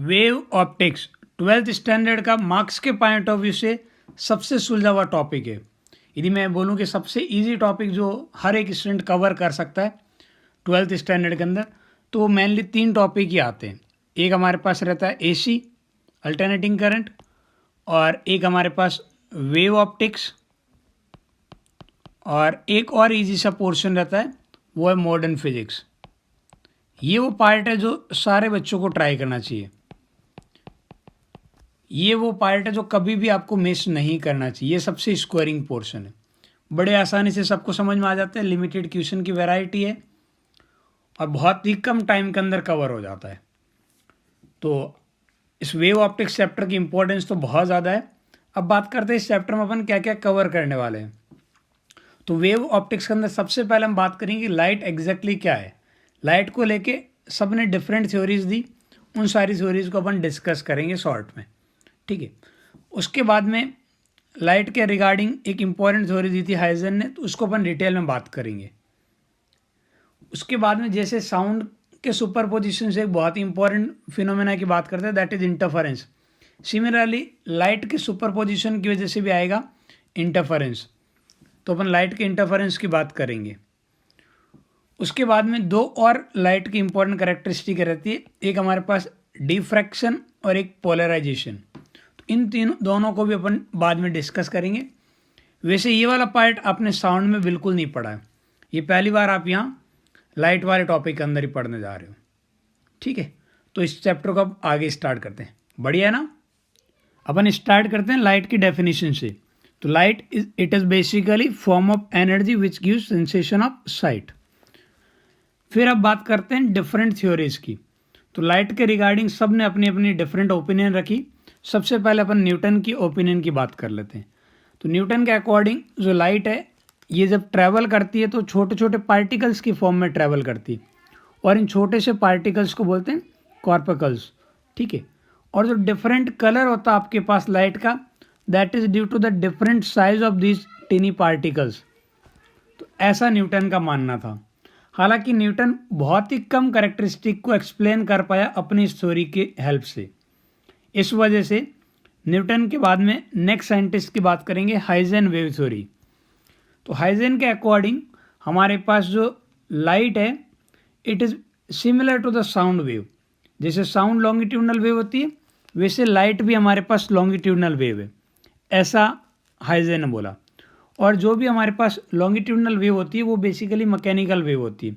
Wave optics 12th standard का marks के point of view से सबसे सुलझा हुआ टॉपिक है। यदि मैं बोलूँ कि सबसे इजी टॉपिक जो हर एक स्टूडेंट कवर कर सकता है 12th स्टैंडर्ड के अंदर, तो वो मेनली 3 टॉपिक ही आते हैं। एक हमारे पास रहता है एसी अल्टरनेटिंग करंट, और एक हमारे पास वेव ऑप्टिक्स, और एक और इजी सा पोर्शन रहता है वो है मॉडर्न फिजिक्स। ये वो पार्ट है जो सारे बच्चों को ट्राई करना चाहिए। ये वो पार्ट है जो कभी भी आपको मिस नहीं करना चाहिए। ये सबसे स्कोरिंग पोर्शन है, बड़े आसानी से सबको समझ में आ जाते हैं। लिमिटेड क्वेश्चन की वैरायटी है और बहुत ही कम टाइम के अंदर कवर हो जाता है। तो इस वेव ऑप्टिक्स चैप्टर की इंपॉर्टेंस तो बहुत ज़्यादा है। अब बात करते हैं इस चैप्टर में अपन क्या क्या कवर करने वाले हैं। तो वेव ऑप्टिक्स के अंदर सबसे पहले हम बात करेंगे लाइट एग्जैक्टली क्या है। लाइट को लेके सब ने डिफरेंट थ्योरीज दी, उन सारी थ्योरीज को अपन डिस्कस करेंगे शॉर्ट में, ठीक है। उसके बाद में लाइट के रिगार्डिंग एक इम्पॉर्टेंट थ्योरी दी थी हाइजन ने, तो उसको अपन डिटेल में बात करेंगे। उसके बाद में जैसे साउंड के सुपरपोजिशन से एक बहुत ही इंपॉर्टेंट फिनोमेना की बात करते हैं, that is interference. Similarly light के सुपरपोजिशन की वजह से भी आएगा इंटरफेरेंस, तो अपन लाइट के इंटरफेरेंस की बात करेंगे। उसके बाद में दो और लाइट की इंपॉर्टेंट कैरेक्टरिस्टिक रहती है, एक हमारे पास डिफ्रैक्शन और एक पोलराइजेशन। तो इन तीनों दोनों को भी अपन बाद में डिस्कस करेंगे। वैसे ये वाला पार्ट आपने साउंड में बिल्कुल नहीं पढ़ा है, ये पहली बार आप यहाँ लाइट वाले टॉपिक के अंदर ही पढ़ने जा रहे हो, ठीक है। तो इस चैप्टर को अब आगे स्टार्ट करते हैं, बढ़िया है ना। अपन स्टार्ट करते हैं लाइट की डेफिनेशन से। तो light it is basically form of energy which gives sensation of site. फिर अब बात करते हैं डिफरेंट थ्योरीज की। तो लाइट के रिगार्डिंग सब ने अपनी अपनी डिफरेंट ओपिनियन रखी। सबसे पहले अपन न्यूटन की ओपिनियन की बात कर लेते हैं। तो न्यूटन के अकॉर्डिंग जो लाइट है ये जब ट्रैवल करती है तो छोटे छोटे पार्टिकल्स की फॉर्म में ट्रैवल करती है, और इन छोटे से पार्टिकल्स को बोलते हैं कॉर्पकल्स, ठीक है। और जो डिफरेंट कलर होता है आपके पास लाइट का, that is due to the different size of this tiny particles. तो ऐसा न्यूटन का मानना था। हालांकि न्यूटन बहुत ही कम कैरेक्टरिस्टिक को एक्सप्लेन कर पाया अपनी थ्योरी की हेल्प से। इस वजह से न्यूटन के बाद में नेक्स्ट साइंटिस्ट की बात करेंगे, हाइजन वेव थ्योरी। तो हाइजन के अकॉर्डिंग हमारे पास जो लाइट है it is similar to the sound wave. जैसे साउंड लॉन्गिट्यूडनल वेव होती है, वैसे लाइट भी हमारे पास लॉन्गिट्यूडनल वेव है, ऐसा हाइजन ने बोला। और जो भी हमारे पास लॉन्गिट्यूडनल वेव होती है वो बेसिकली मैकेनिकल वेव होती है,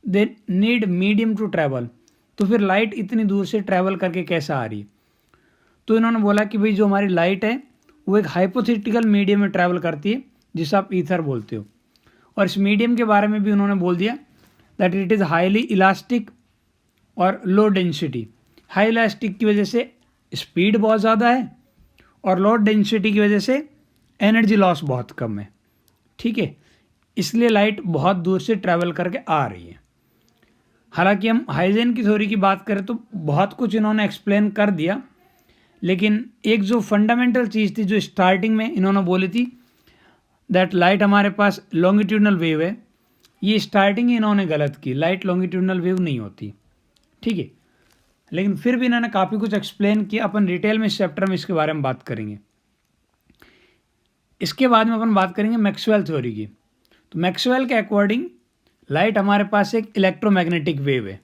they need medium to travel. तो फिर लाइट इतनी दूर से ट्रैवल करके कैसा आ रही है? तो इन्होंने बोला कि भाई जो हमारी लाइट है वो एक हाइपोथेटिकल मीडियम में ट्रैवल करती है जिसे आप ईथर बोलते हो। और इस मीडियम के बारे में भी उन्होंने बोल दिया that it is highly elastic और लो डेंसिटी। हाई इलास्टिक की वजह से स्पीड बहुत ज़्यादा है, और लो डेंसिटी की वजह से एनर्जी लॉस बहुत कम है, ठीक है। इसलिए लाइट बहुत दूर से ट्रैवल करके आ रही है। हालांकि हम हाइजन की थ्योरी की बात करें तो बहुत कुछ इन्होंने एक्सप्लेन कर दिया, लेकिन एक जो फंडामेंटल चीज़ थी जो स्टार्टिंग में इन्होंने बोली थी दैट लाइट हमारे पास लॉन्गिट्यूडनल वेव है, ये स्टार्टिंग ही इन्होंने गलत की। लाइट लॉन्गिट्यूडनल वेव नहीं होती, ठीक है। लेकिन फिर भी इन्होंने काफ़ी कुछ एक्सप्लेन किया। अपन डिटेल में इस चैप्टर में इसके बारे में बात करेंगे। इसके बाद में अपन बात करेंगे मैक्सवेल थ्योरी की। तो मैक्सवेल के अकॉर्डिंग लाइट हमारे पास एक इलेक्ट्रोमैग्नेटिक वेव है,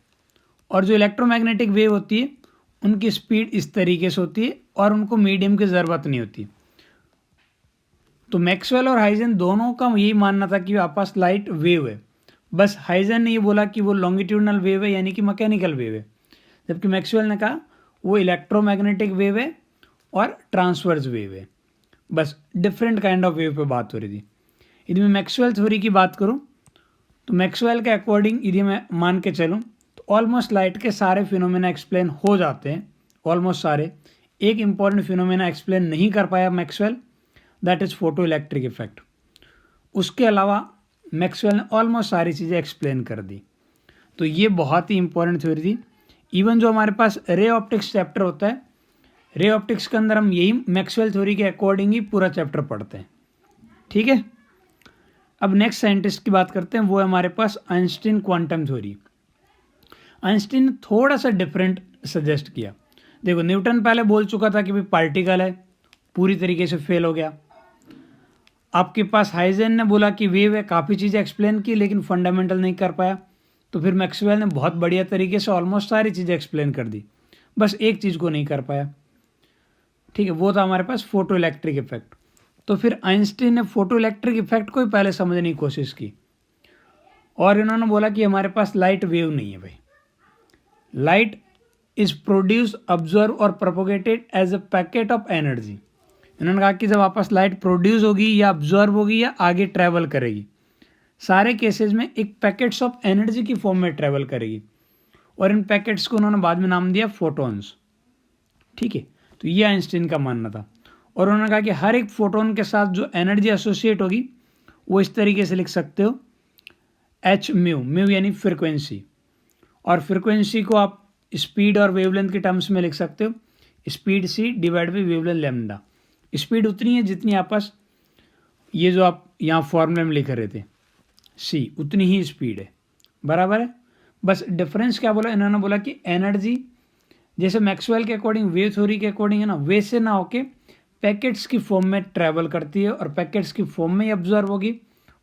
और जो इलेक्ट्रोमैग्नेटिक वेव होती है उनकी स्पीड इस तरीके से होती है और उनको मीडियम की ज़रूरत नहीं होती। तो मैक्सवेल और हाइजन दोनों का यही मानना था कि आपके पास लाइट वेव है, बस हाइजन ने ये बोला कि वो लॉन्गिट्यूडनल वेव है यानी कि मैकेनिकल वेव है, जबकि मैक्सवेल ने कहा वो इलेक्ट्रोमैग्नेटिक वेव है और ट्रांसवर्स वेव है। बस डिफरेंट काइंड ऑफ वेव पे बात हो रही थी। यदि मैं मैक्सवेल थ्योरी की बात करूं तो मैक्सवेल के अकॉर्डिंग यदि मैं मान के चलूं तो ऑलमोस्ट लाइट के सारे फिनोमेना एक्सप्लेन हो जाते हैं, ऑलमोस्ट सारे। एक इम्पॉर्टेंट फिनोमेना एक्सप्लेन नहीं कर पाया Maxwell, that is photo electric effect. उसके अलावा मैक्सवेल ने ऑलमोस्ट सारी चीज़ें एक्सप्लेन कर दी। तो ये बहुत ही इंपॉर्टेंट थ्योरी थी। इवन जो हमारे पास रे ऑप्टिक्स चैप्टर होता है, रे ऑप्टिक्स के अंदर हम यही मैक्सवेल थ्योरी के अकॉर्डिंग ही पूरा चैप्टर पढ़ते हैं, ठीक है। अब नेक्स्ट साइंटिस्ट की बात करते हैं, वो है हमारे पास आइंस्टीन क्वांटम थ्योरी। आइंस्टीन ने थोड़ा सा डिफरेंट सजेस्ट किया। देखो न्यूटन पहले बोल चुका था कि भाई पार्टिकल है, पूरी तरीके से फेल हो गया। आपके पास हाइजेन ने बोला कि वेव है, काफ़ी चीज़ें एक्सप्लेन की लेकिन फंडामेंटल नहीं कर पाया। तो फिर मैक्सवेल ने बहुत बढ़िया तरीके से ऑलमोस्ट सारी चीज़ें एक्सप्लेन कर दी, बस एक चीज़ को नहीं कर पाया। ठीक है, वो था हमारे पास फोटो इलेक्ट्रिक इफेक्ट। तो फिर आइंस्टीन ने फोटो इलेक्ट्रिक इफेक्ट को ही पहले समझने की कोशिश की और इन्होंने बोला कि हमारे पास लाइट वेव नहीं है भाई। लाइट इज प्रोड्यूस ऑब्जर्व और propagated as a packet of energy. इन्होंने कहा कि जब आपस लाइट प्रोड्यूस होगी या ऑब्जर्व होगी या आगे ट्रैवल करेगी, सारे केसेस में एक पैकेट्स ऑफ एनर्जी की फॉर्म में ट्रैवल करेगी और इन पैकेट्स को उन्होंने बाद में नाम दिया फोटॉन्स। ठीक है, तो ये आइंस्टीन का मानना था और उन्होंने कहा कि हर एक फोटोन के साथ जो एनर्जी एसोसिएट होगी वो इस तरीके से लिख सकते हो, एच म्यू, म्यू यानी फ्रिक्वेंसी, और फ्रिक्वेंसी को आप स्पीड और वेवलेंथ के टर्म्स में लिख सकते हो, speed c divide by wavelength lambda. Speed उतनी है जितनी आपस ये जो आप यहाँ फॉर्मूले में लिख रहे थे सी, उतनी ही स्पीड है, बराबर है। बस डिफरेंस क्या बोला इन्होंने, बोला कि एनर्जी जैसे मैक्सवेल के अकॉर्डिंग, वेव थ्योरी के अकॉर्डिंग है ना, वैसे ना होके पैकेट्स की फॉर्म में ट्रैवल करती है और पैकेट्स की फॉर्म में ही ऑब्जर्व होगी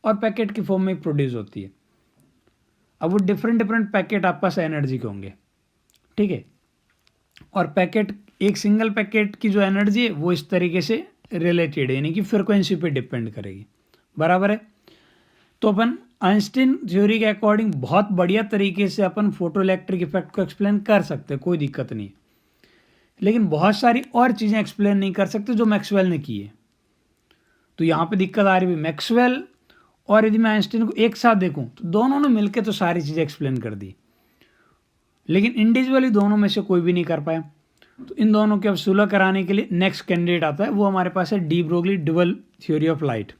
और पैकेट की फॉर्म में ही प्रोड्यूस होती है। अब वो डिफरेंट डिफरेंट पैकेट आपस एनर्जी के होंगे, ठीक है, और पैकेट, एक सिंगल पैकेट की जो एनर्जी है वो इस तरीके से रिलेटेड है, यानी कि फ्रिक्वेंसी पे डिपेंड करेगी, बराबर है। तो अपन आइंस्टीन थ्योरी के अकॉर्डिंग बहुत बढ़िया तरीके से अपन फोटो इलेक्ट्रिक इफेक्ट को एक्सप्लेन कर सकते हैं, कोई दिक्कत नहीं, लेकिन बहुत सारी और चीज़ें एक्सप्लेन नहीं कर सकते जो मैक्सवेल ने की है। तो यहाँ पे दिक्कत आ रही है, मैक्सवेल और यदि मैं आइंस्टीन को एक साथ देखूं तो दोनों ने मिलकर तो सारी चीज़ें एक्सप्लेन कर दी, लेकिन इंडिविजुअली दोनों में से कोई भी नहीं कर पाया। तो इन दोनों के अब सुलह कराने के लिए नेक्स्ट कैंडिडेट आता है, वो हमारे पास है de Broglie dual theory of light.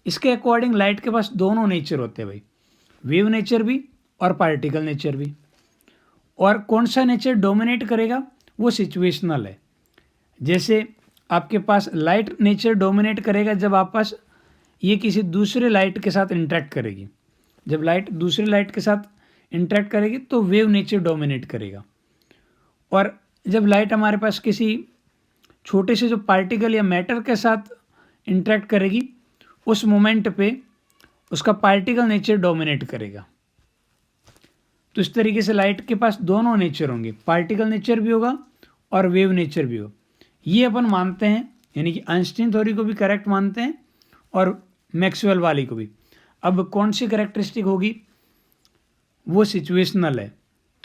इसके अकॉर्डिंग लाइट के पास दोनों नेचर होते हैं भाई, वेव नेचर भी और पार्टिकल नेचर भी। और कौन सा नेचर डोमिनेट करेगा, वो सिचुएशनल है। जैसे आपके पास लाइट नेचर डोमिनेट करेगा जब आपस ये किसी दूसरे लाइट के साथ इंटरेक्ट करेगी, जब लाइट दूसरे लाइट के साथ इंटरेक्ट करेगी तो वेव नेचर डोमिनेट करेगा। और जब लाइट हमारे पास किसी छोटे से जो पार्टिकल या मैटर के साथ इंटरेक्ट करेगी, उस मोमेंट पे उसका पार्टिकल नेचर डोमिनेट करेगा। तो इस तरीके से लाइट के पास दोनों नेचर होंगे, पार्टिकल नेचर भी होगा और वेव नेचर भी हो। ये अपन मानते हैं, यानी कि आइंस्टीन थ्योरी को भी करेक्ट मानते हैं और मैक्सवेल वाली को भी। अब कौन सी करेक्टरिस्टिक होगी, वो सिचुएशनल है,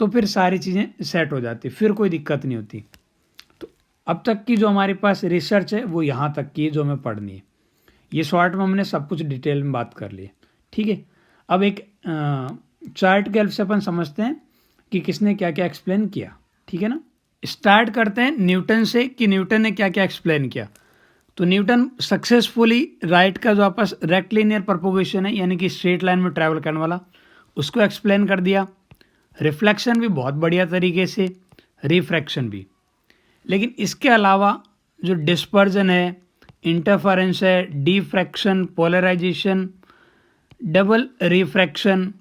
तो फिर सारी चीज़ें सेट हो जाती, फिर कोई दिक्कत नहीं होती। तो अब तक की जो हमारे पास रिसर्च है वो यहाँ तक की है जो हमें पढ़नी है। ये शॉर्ट में हमने सब कुछ डिटेल में बात कर ली है, ठीक है। अब एक चार्ट के हेल्प से अपन समझते हैं कि किसने क्या क्या एक्सप्लेन किया, ठीक है ना। स्टार्ट करते हैं न्यूटन से कि न्यूटन ने क्या क्या एक्सप्लेन किया। तो न्यूटन सक्सेसफुली राइट का जो आपस रेक्टिलिनियर प्रोपोगेशन है, यानी कि स्ट्रेट लाइन में ट्रैवल करने वाला, उसको एक्सप्लेन कर दिया। रिफ्लेक्शन भी बहुत बढ़िया तरीके से, रिफ्रैक्शन भी। लेकिन इसके अलावा जो डिस्पर्जन है, इंटरफेरेंस है, diffraction, polarisation, double refraction,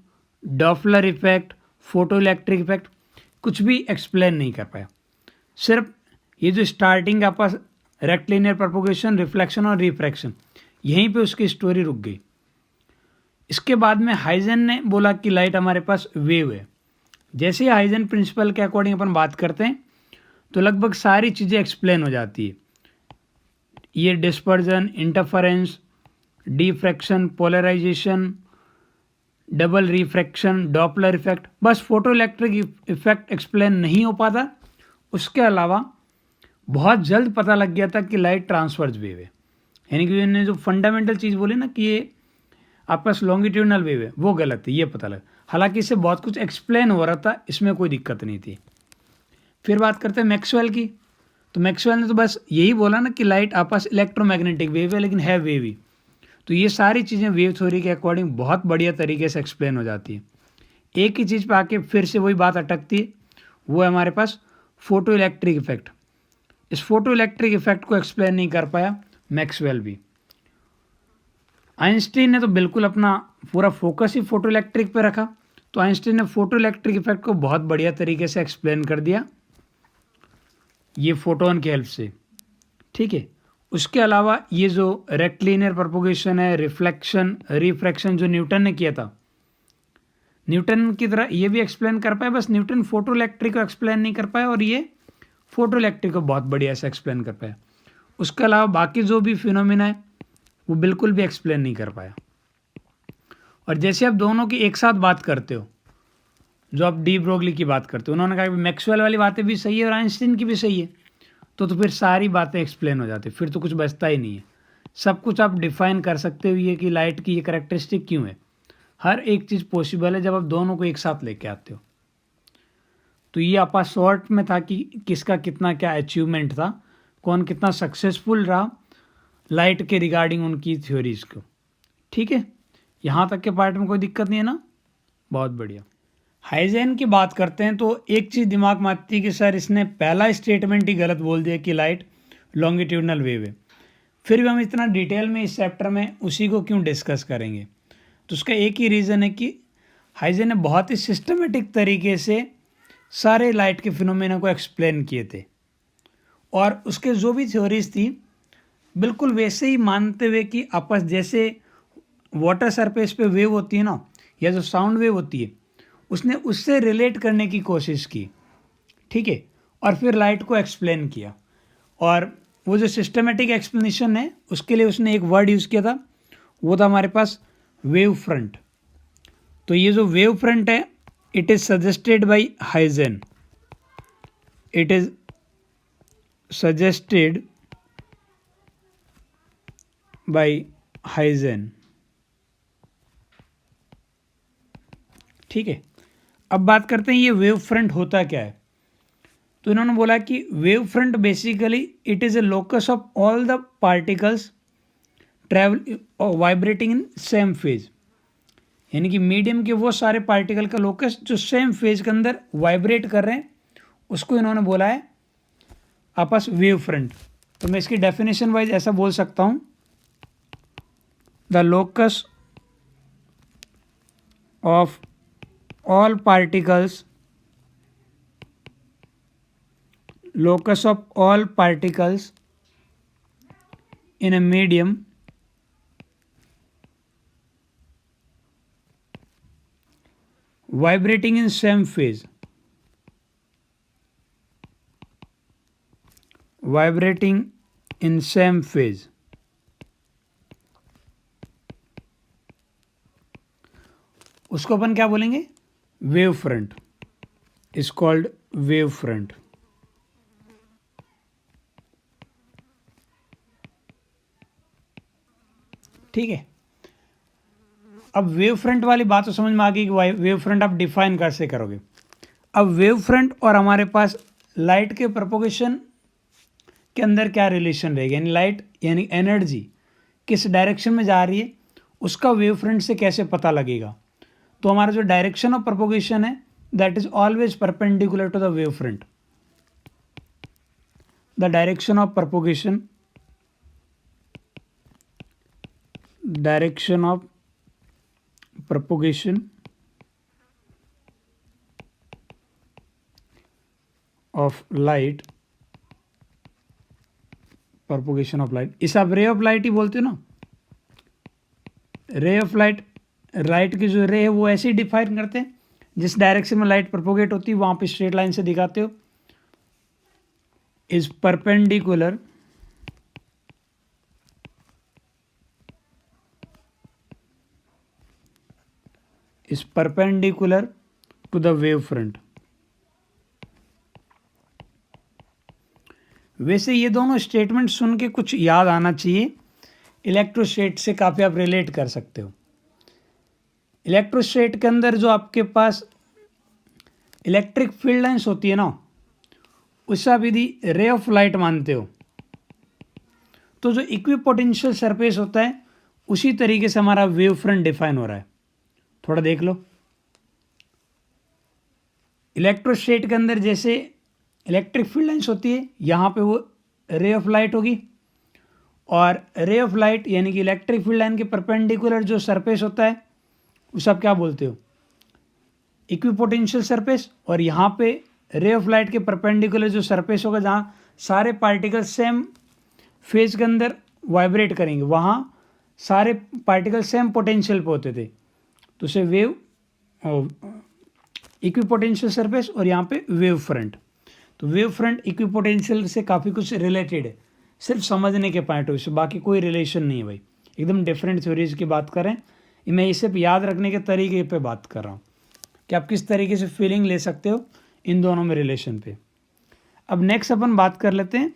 Doppler effect, photo electric effect, कुछ भी एक्सप्लेन नहीं कर पाया। सिर्फ ये जो स्टार्टिंग का पास रेक्टिलिनियर प्रोपोगेशन, रिफ्लेक्शन और रिफ्रैक्शन, यहीं पे उसकी स्टोरी रुक गई। इसके बाद में हाइजेन ने बोला कि लाइट हमारे पास वेव है। जैसे ही हाइजेन प्रिंसिपल के अकॉर्डिंग अपन बात करते हैं तो लगभग सारी चीज़ें एक्सप्लेन हो जाती है। ये dispersion, interference, diffraction, polarisation, double refraction, Doppler effect, बस फोटो इलेक्ट्रिक इफेक्ट एक्सप्लेन नहीं हो पाता। उसके अलावा बहुत जल्द पता लग गया था कि लाइट ट्रांसवर्स वेव है, यानी कि इन्होंने जो फंडामेंटल चीज़ बोली ना कि ये आपस लॉन्गिट्यूडनल वेव है, वो गलत है, ये पता लगा। हालांकि इससे बहुत कुछ एक्सप्लेन हो रहा था, इसमें कोई दिक्कत नहीं थी। फिर बात करते हैं मैक्सवेल की। तो मैक्सवेल ने तो बस यही बोला ना कि लाइट आपस इलेक्ट्रोमैग्नेटिक वेव है, लेकिन है वेव ही। तो ये सारी चीज़ें वेव थ्योरी के अकॉर्डिंग बहुत बढ़िया तरीके से एक्सप्लेन हो जाती है। एक ही चीज़ पे आके फिर से वही बात अटकती है, वो है हमारे पास फोटो इलेक्ट्रिक इफेक्ट। इस फोटो इलेक्ट्रिक इफेक्ट को एक्सप्लेन नहीं कर पाया मैक्सवेल भी। आइंस्टीन ने तो बिल्कुल अपना पूरा फोकस ही फोटो इलेक्ट्रिक पे रखा, तो आइंस्टीन ने फोटो इलेक्ट्रिक इफेक्ट को बहुत बढ़िया तरीके से एक्सप्लेन कर दिया। ये फोटोन की हेल्प से, ठीक है। उसके अलावा ये जो रेक्टिलिनियर प्रोपोगेशन है, रिफ्लेक्शन, रिफ्रैक्शन जो न्यूटन ने किया था, न्यूटन की तरह ये भी एक्सप्लेन कर पाए, बस न्यूटन फोटो इलेक्ट्रिक को एक्सप्लेन नहीं कर पाए और ये फोटो इलेक्ट्रिक को बहुत बढ़िया से एक्सप्लेन कर पाया। उसके अलावा बाकी जो भी फिनोमिना है वो बिल्कुल भी एक्सप्लेन नहीं कर पाया। और जैसे आप दोनों की एक साथ बात करते हो, जो आप डी ब्रोगली की बात करते हो, उन्होंने कहा कि मैक्सवेल वाली बातें भी सही है और आइंस्टीन की भी सही है, तो फिर सारी बातें एक्सप्लेन हो जाती, फिर तो कुछ बचता ही नहीं है। सब कुछ आप डिफाइन कर सकते हो ये कि लाइट की ये करेक्टरिस्टिक क्यों है। हर एक चीज़ पॉसिबल है जब आप दोनों को एक साथ लेके आते हो। तो ये आपका शॉर्ट में था कि किसका कितना क्या अचीवमेंट था, कौन कितना सक्सेसफुल रहा लाइट के रिगार्डिंग उनकी थ्योरीज को, ठीक है। यहाँ तक के पार्ट में कोई दिक्कत नहीं है ना, बहुत बढ़िया। हाइजेन की बात करते हैं तो एक चीज़ दिमाग में आती है कि सर इसने पहला स्टेटमेंट ही गलत बोल दिया कि लाइट लॉन्गिट्यूडनल वेव है। फिर भी हम इतना डिटेल में इस चैप्टर में उसी को क्यों डिस्कस करेंगे, तो उसका एक ही रीज़न है कि हाइजेन ने बहुत ही सिस्टमेटिक तरीके से सारे लाइट के फिनोमेना को एक्सप्लेन किए थे और उसके जो भी थ्योरीज थी बिल्कुल वैसे ही मानते हुए कि आपस जैसे वाटर सरफेस पे वेव होती है ना, या जो साउंड वेव होती है, उसने उससे रिलेट करने की कोशिश की, ठीक है, और फिर लाइट को एक्सप्लेन किया। और वो जो सिस्टमेटिक एक्सप्लेनेशन है उसके लिए उसने एक वर्ड यूज़ किया था, वो था हमारे पास वेव फ्रंट। तो ये जो वेव फ्रंट है, it is suggested by Huygens, it is suggested by Huygens, ठीक है। अब बात करते हैं ये वेव फ्रंट होता क्या है। तो इन्होंने बोला कि wave front basically it is a locus of all the particles travel vibrating in same phase, यानी कि मीडियम के वो सारे पार्टिकल का लोकस जो सेम फेज के अंदर वाइब्रेट कर रहे हैं, उसको इन्होंने बोला है आपस वेव फ्रंट। तो मैं इसकी डेफिनेशन वाइज ऐसा बोल सकता हूँ, the locus of all particles, locus of all particles in a medium vibrating in same phase, vibrating in same phase, उसको अपन क्या बोलेंगे, wave front, is called wave front. ठीक है। अब वेव फ्रंट वाली बात तो समझ में आ गई कि वेव फ्रंट आप डिफाइन कैसे करोगे। अब वेव फ्रंट और हमारे पास लाइट के प्रोपोगेशन के अंदर क्या रिलेशन रहेगा, यानी लाइट यानी एनर्जी किस डायरेक्शन में जा रही है उसका वेव फ्रंट से कैसे पता लगेगा। तो हमारा जो डायरेक्शन ऑफ प्रोपोगेशन है that is always perpendicular to the wave front. The direction of propagation, direction of propagation of light, propagation of light, इसे आप रे ऑफ लाइट ही बोलते हो ना। रे ऑफ लाइट, लाइट की जो रे है वो ऐसे ही डिफाइन करते हैं, जिस डायरेक्शन में लाइट प्रोपोगेट होती है वहाँ पे स्ट्रेट लाइन से दिखाते हो, is perpendicular is perpendicular to the wave front। वैसे ये दोनों स्टेटमेंट सुन के कुछ याद आना चाहिए, इलेक्ट्रोस्टैट से काफ़ी आप रिलेट कर सकते हो। इलेक्ट्रोस्टैट के अंदर जो आपके पास इलेक्ट्रिक फील्ड लाइंस होती है ना, उससे आप यदि रे ऑफ लाइट मानते हो तो जो इक्विपोटेंशियल सरफेस होता है उसी तरीके से हमारा वेव फ्रंट डिफाइन हो रहा है। थोड़ा देख लो, इलेक्ट्रोस्टैट के अंदर जैसे इलेक्ट्रिक फील्ड लाइंस होती है, यहाँ पे वो रे ऑफ लाइट होगी, और रे ऑफ लाइट यानी कि इलेक्ट्रिक फील्ड लाइन के परपेंडिकुलर जो सरफेस होता है उसे आप क्या बोलते हो, इक्विपोटेंशियल सरफेस। और यहाँ पे रे ऑफ लाइट के परपेंडिकुलर जो सरफेस होगा जहाँ सारे पार्टिकल सेम फेज के अंदर वाइब्रेट करेंगे, वहाँ सारे पार्टिकल सेम पोटेंशियल पे होते थे, तो उसे वेव इक्विपोटेंशियल सरफेस, और यहाँ पे वेव फ्रंट। तो वेव फ्रंट इक्विपोटेंशियल से काफ़ी कुछ रिलेटेड है, सिर्फ समझने के पॉइंट ऑफ से, बाकी कोई रिलेशन नहीं है भाई, एकदम डिफरेंट थ्योरीज की बात करें। मैं ये सिर्फ याद रखने के तरीके पे बात कर रहा हूँ कि आप किस तरीके से फीलिंग ले सकते हो इन दोनों में रिलेशन पे। अब नेक्स्ट अपन बात कर लेते हैं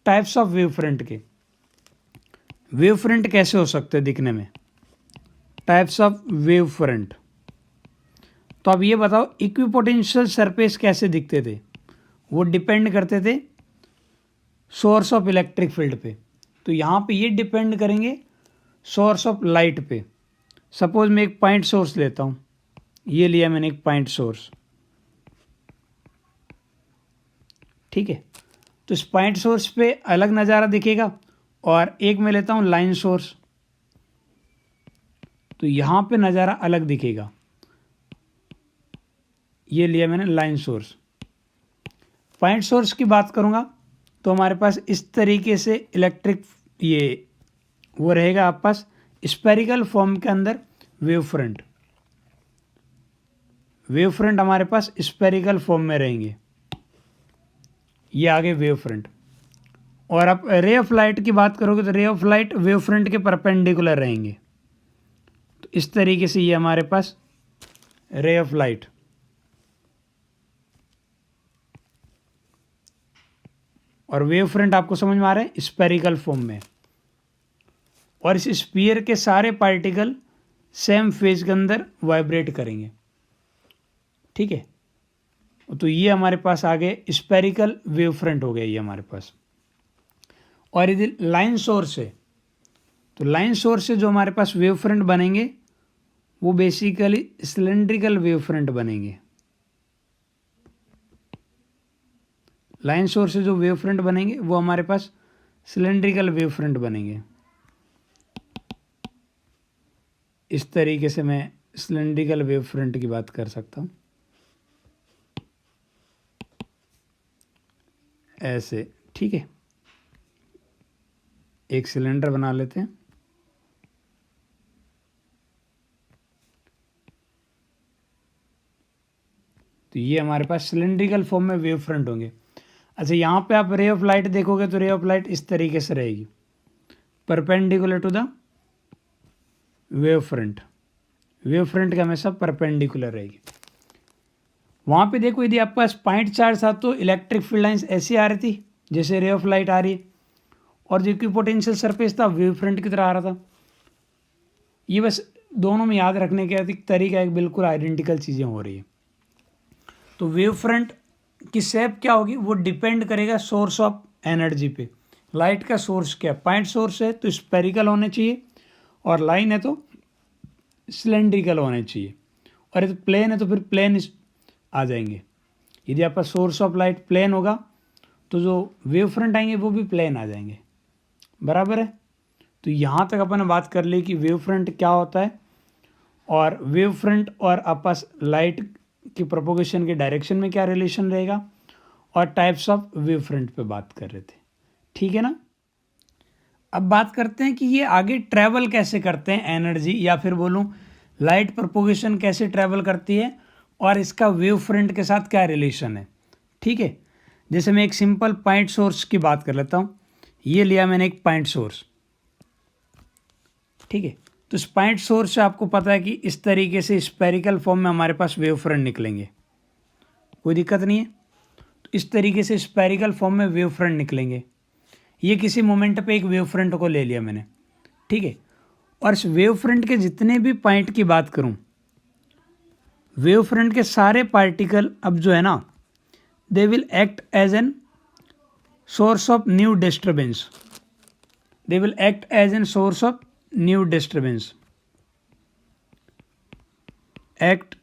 टाइप्स ऑफ वेव फ्रंट के। वेव फ्रंट कैसे हो सकते हैं दिखने में, टाइप्स ऑफ वेव फ्रंट। तो अब ये बताओ इक्विपोटेंशियल सरफेस कैसे दिखते थे, वो डिपेंड करते थे सोर्स ऑफ इलेक्ट्रिक फील्ड पे। तो यहाँ पे ये डिपेंड करेंगे सोर्स ऑफ लाइट पे। सपोज मैं एक पॉइंट सोर्स लेता हूँ, ये लिया मैंने एक पॉइंट सोर्स, ठीक है। तो इस पॉइंट सोर्स पे अलग नज़ारा दिखेगा, और एक मैं लेता हूँ लाइन सोर्स, तो यहाँ पे नज़ारा अलग दिखेगा। ये लिया मैंने लाइन सोर्स। पॉइंट सोर्स की बात करूँगा तो हमारे पास इस तरीके से इलेक्ट्रिक ये वो रहेगा आपके पास स्पेरिकल फॉर्म के अंदर वेव फ्रंट। वेव फ्रंट हमारे पास स्पेरिकल फॉर्म में रहेंगे, ये आगे वेव फ्रंट। और आप रे ऑफ लाइट की बात करोगे तो ray of light wave front के परपेंडिकुलर रहेंगे। तो इस तरीके से ये हमारे पास रे ऑफ लाइट, और वेव फ्रंट आपको समझ में आ रहा है स्पेरिकल फॉर्म में, और इस स्फीयर के सारे पार्टिकल सेम फेज के अंदर वाइब्रेट करेंगे, ठीक है। तो ये हमारे पास आगे स्पेरिकल वेव फ्रंट हो गया ये हमारे पास। और यदि लाइन सोर्स है तो लाइन सोर्स से जो हमारे पास वेव फ्रंट बनेंगे वो बेसिकली सिलेंड्रिकल वेव फ्रंट बनेंगे। लाइन सोर्स से जो वेव फ्रंट बनेंगे वो हमारे पास सिलेंड्रिकल वेव फ्रंट बनेंगे। इस तरीके से मैं सिलेंड्रिकल वेव फ्रंट की बात कर सकता हूँ, ऐसे, ठीक है। एक सिलेंडर बना लेते हैं, तो ये हमारे पास सिलेंड्रिकल फॉर्म में वेव फ्रंट होंगे। अच्छा, यहाँ पे आप रे ऑफ लाइट देखोगे तो रे ऑफ लाइट इस तरीके से रहेगी, perpendicular to the wave front. Wave front का हमेशा परपेंडिकुलर रहेगी। वहाँ पे देखो यदि आपके पास पॉइंट चार्ज था तो इलेक्ट्रिक फील्ड लाइंस ऐसी आ रही थी जैसे रे ऑफ लाइट आ रही है, और जो इक्विपोटेंशियल सरफेस था वेव फ्रंट की तरह आ रहा था। ये बस दोनों में याद रखने का तरीका एक बिल्कुल आइडेंटिकल चीज़ें हो रही है। तो वेव फ्रंट की शेप क्या होगी वो डिपेंड करेगा सोर्स ऑफ एनर्जी पे। लाइट का सोर्स क्या है, पॉइंट सोर्स है तो स्पेरिकल होने चाहिए, और लाइन है तो सिलेंड्रिकल होने चाहिए, और यदि प्लेन है तो फिर प्लेन आ जाएंगे। यदि आपका सोर्स ऑफ लाइट प्लेन होगा तो जो वेव फ्रंट आएंगे वो भी प्लेन आ जाएंगे, बराबर है। तो यहाँ तक अपन ने बात कर ली कि वेव फ्रंट क्या होता है, और वेव फ्रंट और आपस लाइट की प्रोपोगेशन के डायरेक्शन में क्या रिलेशन रहेगा, और टाइप्स ऑफ वेव फ्रंट पे बात कर रहे थे, ठीक है ना। अब बात करते हैं कि ये आगे ट्रैवल कैसे करते हैं एनर्जी, या फिर बोलूँ लाइट प्रोपोगेशन कैसे ट्रैवल करती है, और इसका वेव फ्रंट के साथ क्या रिलेशन है, ठीक है। जैसे मैं एक सिंपल पॉइंट सोर्स की बात कर लेता हूँ, ये लिया मैंने एक पॉइंट सोर्स, ठीक है। तो इस पॉइंट सोर्स से आपको पता है कि इस तरीके से स्पेरिकल फॉर्म में हमारे पास वेव फ्रंट निकलेंगे, कोई दिक्कत नहीं है। तो इस तरीके से स्पेरिकल फॉर्म में वेव फ्रंट निकलेंगे। ये किसी मोमेंट पे एक वेव फ्रंट को ले लिया मैंने, ठीक है। और इस वेव फ्रंट के जितने भी पॉइंट की बात करूं, वेव फ्रंट के सारे पार्टिकल अब जो है ना, they will act as an source of new disturbance. They will act as an source of new disturbance, act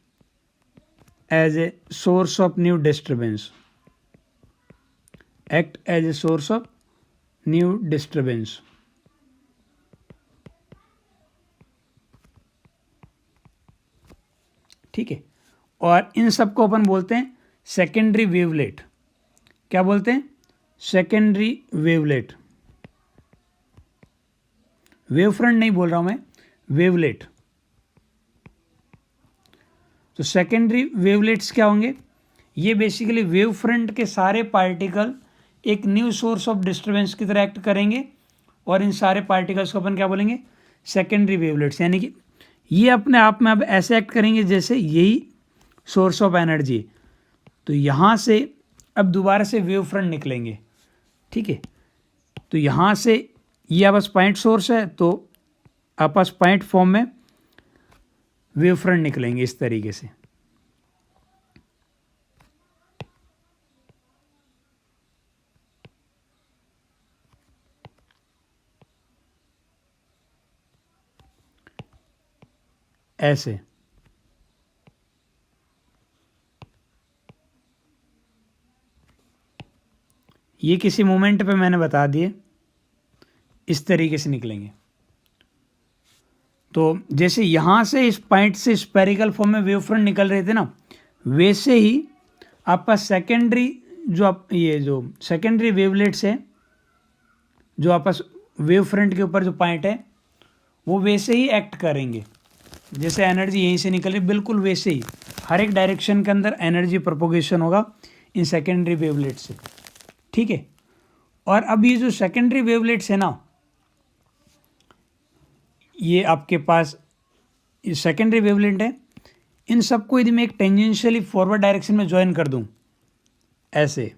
as a source of new disturbance, act as a source of new disturbance. ठीक है। और इन सब को अपन बोलते हैं secondary wavelet. क्या बोलते हैं? सेकेंडरी वेवलेट, वेव फ्रंट नहीं बोल रहा हूं मैं, वेवलेट। तो सेकेंडरी वेवलेट्स क्या होंगे? ये बेसिकली वेव फ्रंट के सारे पार्टिकल एक न्यू सोर्स ऑफ डिस्टरबेंस की तरह एक्ट करेंगे और इन सारे पार्टिकल्स को अपन क्या बोलेंगे? Secondary wavelets. यानी कि ये अपने आप में अब ऐसे एक्ट करेंगे जैसे यही सोर्स ऑफ एनर्जी। तो यहाँ से अब दोबारा से वेव फ्रंट निकलेंगे, ठीक है। तो यहाँ से ये आपस पॉइंट सोर्स है, तो आपस पॉइंट फॉर्म में वेव फ्रंट निकलेंगे इस तरीके से। ऐसे ये किसी मोमेंट पे मैंने बता दिए, इस तरीके से निकलेंगे। तो जैसे यहाँ से इस पॉइंट से स्पेरिकल फॉर्म में वेव फ्रंट निकल रहे थे ना, वैसे ही आपका सेकेंडरी जो आप ये जो सेकेंडरी वेवलेट्स है, जो आपस वेव फ्रंट के ऊपर जो पॉइंट है, वो वैसे ही एक्ट करेंगे जैसे एनर्जी यहीं से निकल रही, बिल्कुल वैसे ही हर एक डायरेक्शन के अंदर एनर्जी प्रोपोगेशन होगा इन सेकेंडरी वेवलेट से, ठीक है। और अब ये जो सेकेंडरी वेवलेट्स है ना, ये आपके पास सेकेंडरी वेवलेट है, इन सबको यदि मैं एक टेंजेंशियली फॉरवर्ड डायरेक्शन में ज्वाइन कर दूं, ऐसे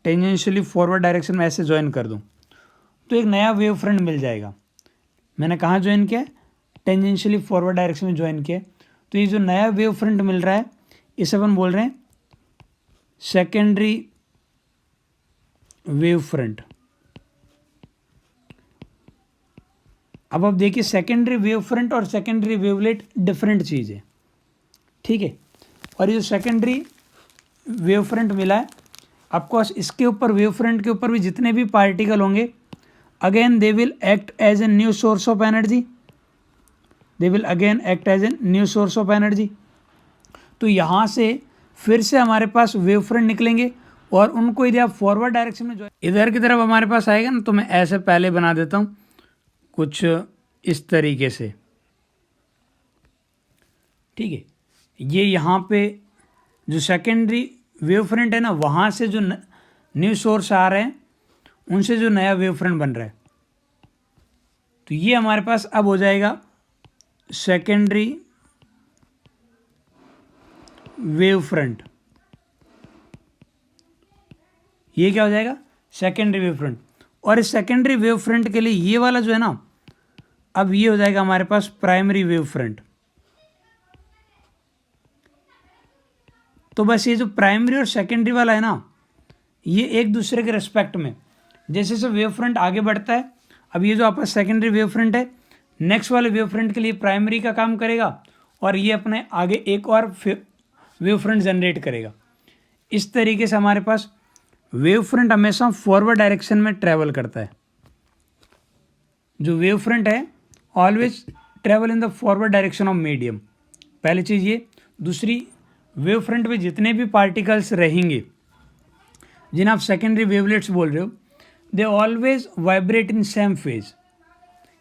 टेंजेंशियली फॉरवर्ड डायरेक्शन में ऐसे ज्वाइन कर दूं, तो एक नया वेव फ्रंट मिल जाएगा। मैंने कहाँ ज्वाइन किया? टेंजेंशियली फॉरवर्ड डायरेक्शन में ज्वाइन किया। तो ये जो नया वेव फ्रंट मिल रहा है, इसे अपन बोल रहे हैं सेकेंडरी वेव फ्रंट। अब आप देखिए, सेकेंडरी वेव फ्रंट और सेकेंडरी वेवलेट डिफरेंट चीज़ है, ठीक है। और ये जो सेकेंडरी वेव फ्रंट मिला है आपको, इसके ऊपर वेव फ्रंट के ऊपर भी जितने भी पार्टिकल होंगे, again they will act as a new source of energy, they will again act as a new source of energy. तो यहाँ से फिर से हमारे पास वेव फ्रंट निकलेंगे और उनको यदि आप फॉरवर्ड डायरेक्शन में जो इधर की तरफ हमारे पास आएगा ना, तो मैं ऐसे पहले बना देता हूँ कुछ इस तरीके से, ठीक है। ये यहाँ पे जो सेकेंडरी वेव फ्रंट है ना, वहाँ से जो न्यू सोर्स आ रहे हैं, उनसे जो नया वेव फ्रंट बन रहा है, तो ये हमारे पास अब हो जाएगा सेकेंडरी वेव फ्रंट। ये क्या हो जाएगा? Secondary wave front. और इस सेकेंडरी वेव फ्रंट के लिए ये वाला जो है ना, अब ये हो जाएगा हमारे पास प्राइमरी वेव फ्रंट। तो बस ये जो प्राइमरी और सेकेंडरी वाला है ना, ये एक दूसरे के रिस्पेक्ट में जैसे जैसे वेव फ्रंट आगे बढ़ता है, अब ये जो आपका सेकेंडरी वेव फ्रंट है, नेक्स्ट वाले वेव फ्रंट के लिए प्राइमरी का काम करेगा और ये अपने आगे एक और वेव फ्रंट जनरेट करेगा। इस तरीके से हमारे पास वेव फ्रंट हमेशा फॉरवर्ड डायरेक्शन में ट्रैवल करता है। जो वेव फ्रंट है always travel in the forward direction of medium, पहली चीज़ ये। दूसरी, वेव फ्रंट में जितने भी पार्टिकल्स रहेंगे जिन्हें आप सेकेंडरी वेवलेट्स बोल रहे हो, they always vibrate in same phase,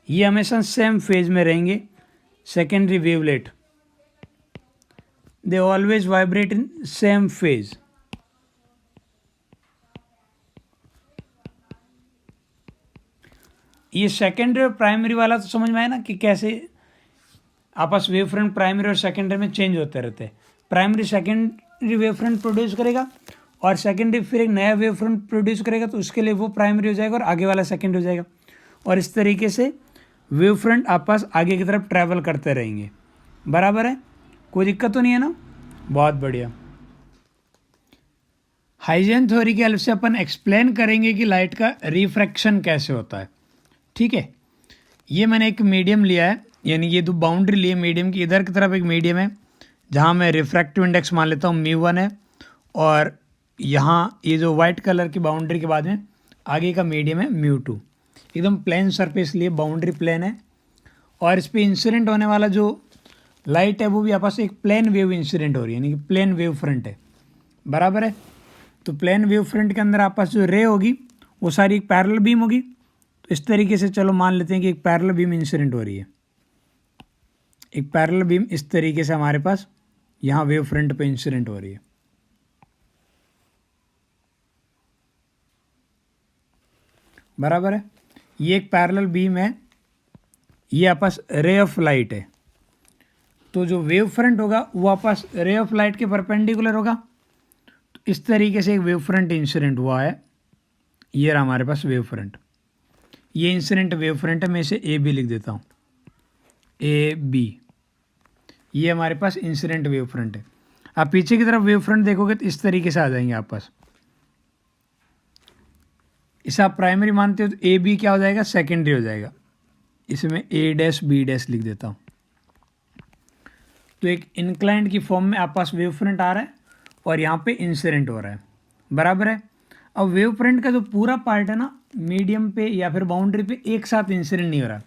ये हमेशा सेम फेज में रहेंगे। Secondary wavelet they always vibrate in same phase. ये सेकेंडरी और प्राइमरी वाला तो समझ में आया ना कि कैसे आपस वेव फ्रंट प्राइमरी और सेकेंडरी में चेंज होते रहते हैं। Primary secondary wave front produce करेगा और सेकेंडरी फिर एक नया वेव फ्रंट प्रोड्यूस करेगा, तो उसके लिए वो प्राइमरी हो जाएगा और आगे वाला सेकेंड हो जाएगा। और इस तरीके से वेव फ्रंट आपस आगे की तरफ ट्रैवल करते रहेंगे। बराबर है? कोई दिक्कत तो नहीं है ना? बहुत बढ़िया। हाइजेन थ्योरी की हेल्प से अपन एक्सप्लेन करेंगे कि लाइट का रिफ्रैक्शन कैसे होता है, ठीक है। ये मैंने एक मीडियम लिया है, यानी ये दो बाउंड्री ली है मीडियम की। इधर की तरफ एक मीडियम है जहाँ मैं रिफ्रैक्टिव इंडेक्स मान लेता हूँ μ1 है, और यहाँ ये जो वाइट कलर की बाउंड्री के बाद में आगे का मीडियम है μ2। एकदम प्लेन सरफेस लिए, बाउंड्री प्लेन है, और इस पर इंसिडेंट होने वाला जो लाइट है वो भी आपस एक प्लेन वेव इंसिडेंट हो रही है, यानी कि प्लेन वेव फ्रंट है। बराबर है? तो प्लेन वेव फ्रंट के अंदर आपस जो रे होगी वो सारी एक पैरेलल बीम होगी। तो इस तरीके से चलो मान लेते हैं कि एक पैरेलल बीम इंसिडेंट हो रही है, एक पैरेलल बीम इस तरीके से हमारे पास यहाँ वेव फ्रंट पे इंसिडेंट हो रही है। बराबर है, ये एक पैरेलल बीम है, ये आपस रे ऑफ लाइट है। तो जो वेव फ्रंट होगा वो आपस रे ऑफ लाइट के परपेंडिकुलर होगा। तो इस तरीके से एक वेव फ्रंट इंसिडेंट हुआ है, ये रहा हमारे पास वेव फ्रंट। ये इंसिडेंट वेव फ्रंट है, मैं इसे ए बी लिख देता हूँ, ए बी। ये हमारे पास इंसिडेंट वेव फ्रंट है। आप पीछे की तरफ वेव फ्रंट देखोगे तो इस तरीके से आ जाएंगे आपस। इसे आप प्राइमरी मानते हो तो ए बी क्या हो जाएगा, सेकेंडरी हो जाएगा। इसमें ए डैश बी डैश लिख देता हूँ। तो एक इंक्लाइंड की फॉर्म में आप पास वेव फ्रंट आ रहा है और यहाँ पे इंसिडेंट हो रहा है। बराबर है। अब वेव फ्रंट का जो पूरा पार्ट है ना, मीडियम पे या फिर बाउंड्री पे एक साथ इंसिडेंट नहीं हो रहा।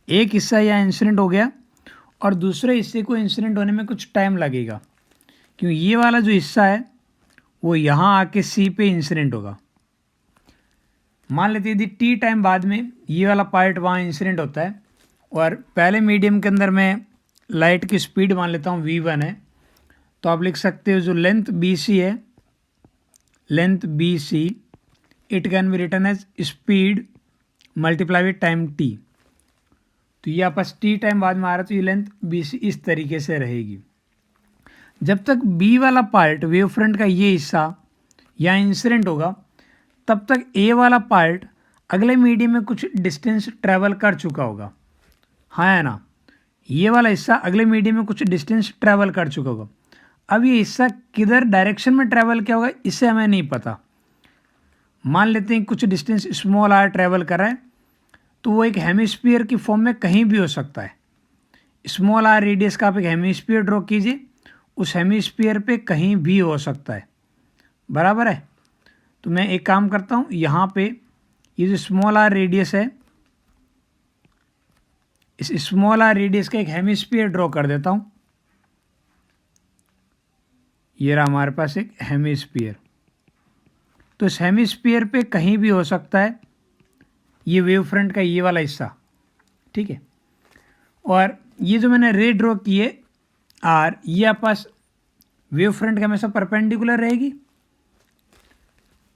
एक हिस्सा यहाँ इंसिडेंट हो गया और दूसरे हिस्से को इंसिडेंट होने में कुछ टाइम लगेगा, क्योंकि ये वाला जो हिस्सा है वो यहाँ आके सी पे इंसिडेंट होगा। मान लेते यदि टी टाइम बाद में ये वाला पार्ट वहाँ इंसिडेंट होता है और पहले मीडियम के अंदर मैं लाइट की स्पीड मान लेता हूँ v1 है, तो आप लिख सकते हो जो लेंथ BC है, length BC it can be written as speed multiply with time t। तो ये आपस t टाइम बाद में आ रहा है, तो ये लेंथ BC इस तरीके से रहेगी। जब तक B वाला पार्ट वेव फ्रंट का ये हिस्सा यहाँ इंसिडेंट होगा तब तक A वाला पार्ट अगले मीडियम में कुछ डिस्टेंस ट्रैवल कर चुका होगा। हाँ है ना, ये वाला हिस्सा अगले मीडियम में कुछ डिस्टेंस ट्रैवल कर चुका होगा। अब ये हिस्सा किधर डायरेक्शन में ट्रैवल किया होगा इससे हमें नहीं पता। मान लेते हैं कुछ डिस्टेंस स्मॉल r ट्रैवल कर रहा है, तो वो एक हेमिस्फीयर की फॉर्म में कहीं भी हो सकता है। स्मॉल r रेडियस का आप एक हेमिस्फीयर ड्रॉ कीजिए, उस हेमिस्फीयर पे कहीं भी हो सकता है। बराबर है। तो मैं एक काम करता हूँ, यहाँ पे ये जो स्मॉल r रेडियस है, इस स्मॉल r रेडियस का एक हेमिस्फीयर ड्रॉ कर देता हूँ। ये रहा हमारे पास एक हेमिस्फीयर। तो इस हेमिस्फीयर पे कहीं भी हो सकता है ये वेव फ्रंट का ये वाला हिस्सा, ठीक है। और ये जो मैंने रे ड्रॉ की है आर, ये आपस वेव फ्रंट के हमेशा परपेंडिकुलर रहेगी।